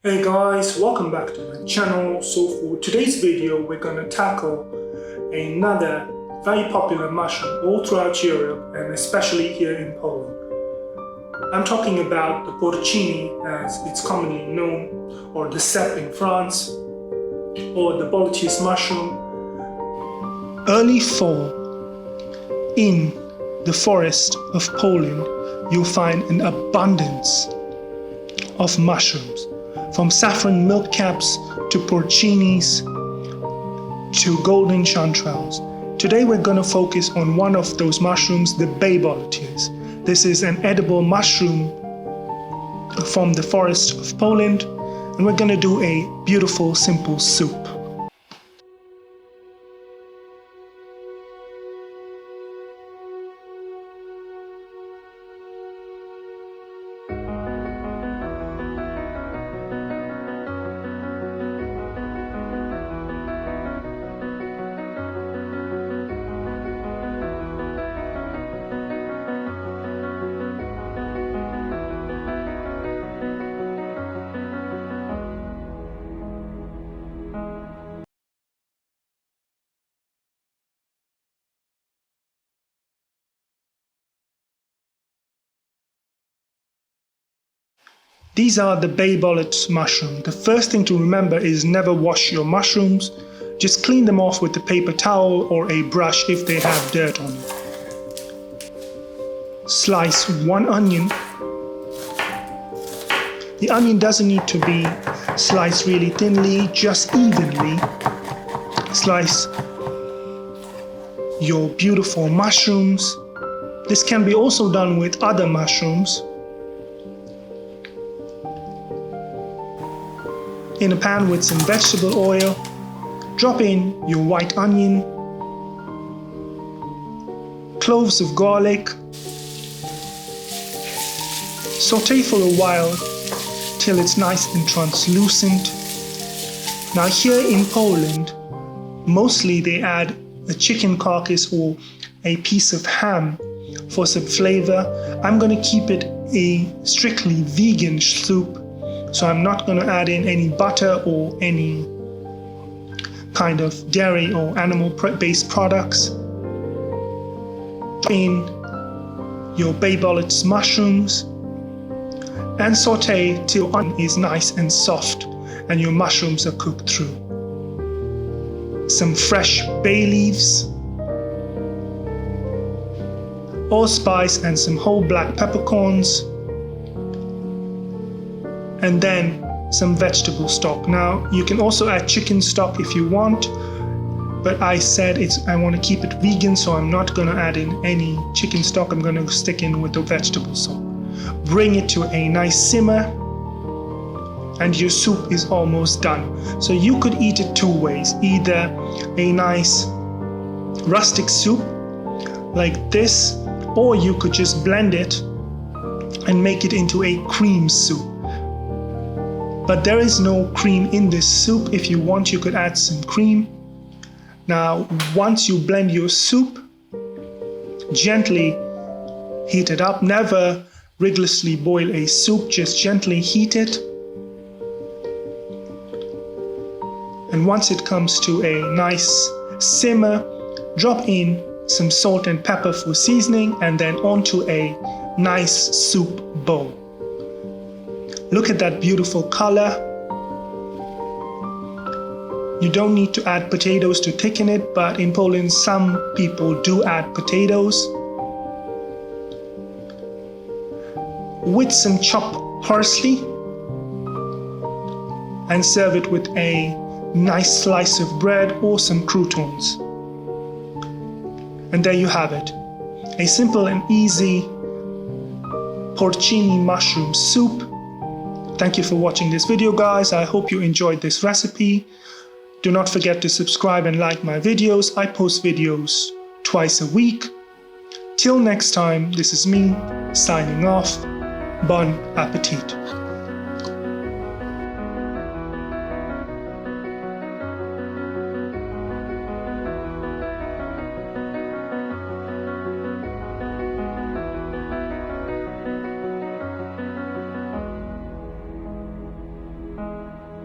Hey guys, welcome back to my channel. So for today's video, we're going to tackle another very popular mushroom all throughout Europe and especially here in Poland. I'm talking about the porcini as it's commonly known, or the cep in France, or the bolete mushroom. Early fall, in the forest of Poland, you'll find an abundance of mushrooms. From saffron milkcaps to porcinis to golden chanterelles. Today we're going to focus on one of those mushrooms, the bay boletes. This is an edible mushroom from the forest of Poland, and we're going to do a beautiful, simple soup. These are the bay bolete mushroom. The first thing to remember is never wash your mushrooms. Just clean them off with a paper towel or a brush if they have dirt on it. Slice one onion. The onion doesn't need to be sliced really thinly, just evenly. Slice your beautiful mushrooms. This can be also done with other mushrooms. In a pan with some vegetable oil, drop in your white onion, cloves of garlic, saute for a while till it's nice and translucent. Now here in Poland, mostly they add a chicken carcass or a piece of ham for some flavor. I'm going to keep it a strictly vegan soup. So I'm not going to add in any butter or any kind of dairy or animal-based products. Drop in your bay bolete mushrooms and saute till the onion is nice and soft and your mushrooms are cooked through. Some fresh bay leaves, allspice and some whole black peppercorns. And then some vegetable stock. Now you can also add chicken stock if you want, but I said I want to keep it vegan, so I'm not going to add in any chicken stock. I'm going to stick in with the vegetable stock. Bring it to a nice simmer and your soup is almost done. So you could eat it two ways, either a nice rustic soup like this, or you could just blend it and make it into a cream soup. But there is no cream in this soup. If you want, you could add some cream. Now, once you blend your soup, gently heat it up. Never rigorously boil a soup, just gently heat it. And once it comes to a nice simmer, drop in some salt and pepper for seasoning and then onto a nice soup bowl. Look at that beautiful color. You don't need to add potatoes to thicken it, but in Poland some people do add potatoes. With some chopped parsley, and serve it with a nice slice of bread or some croutons. And there you have it. A simple and easy porcini mushroom soup. Thank you for watching this video, guys. I hope you enjoyed this recipe. Do not forget to subscribe and like my videos. I post videos twice a week. Till next time, this is me signing off. Bon appetit.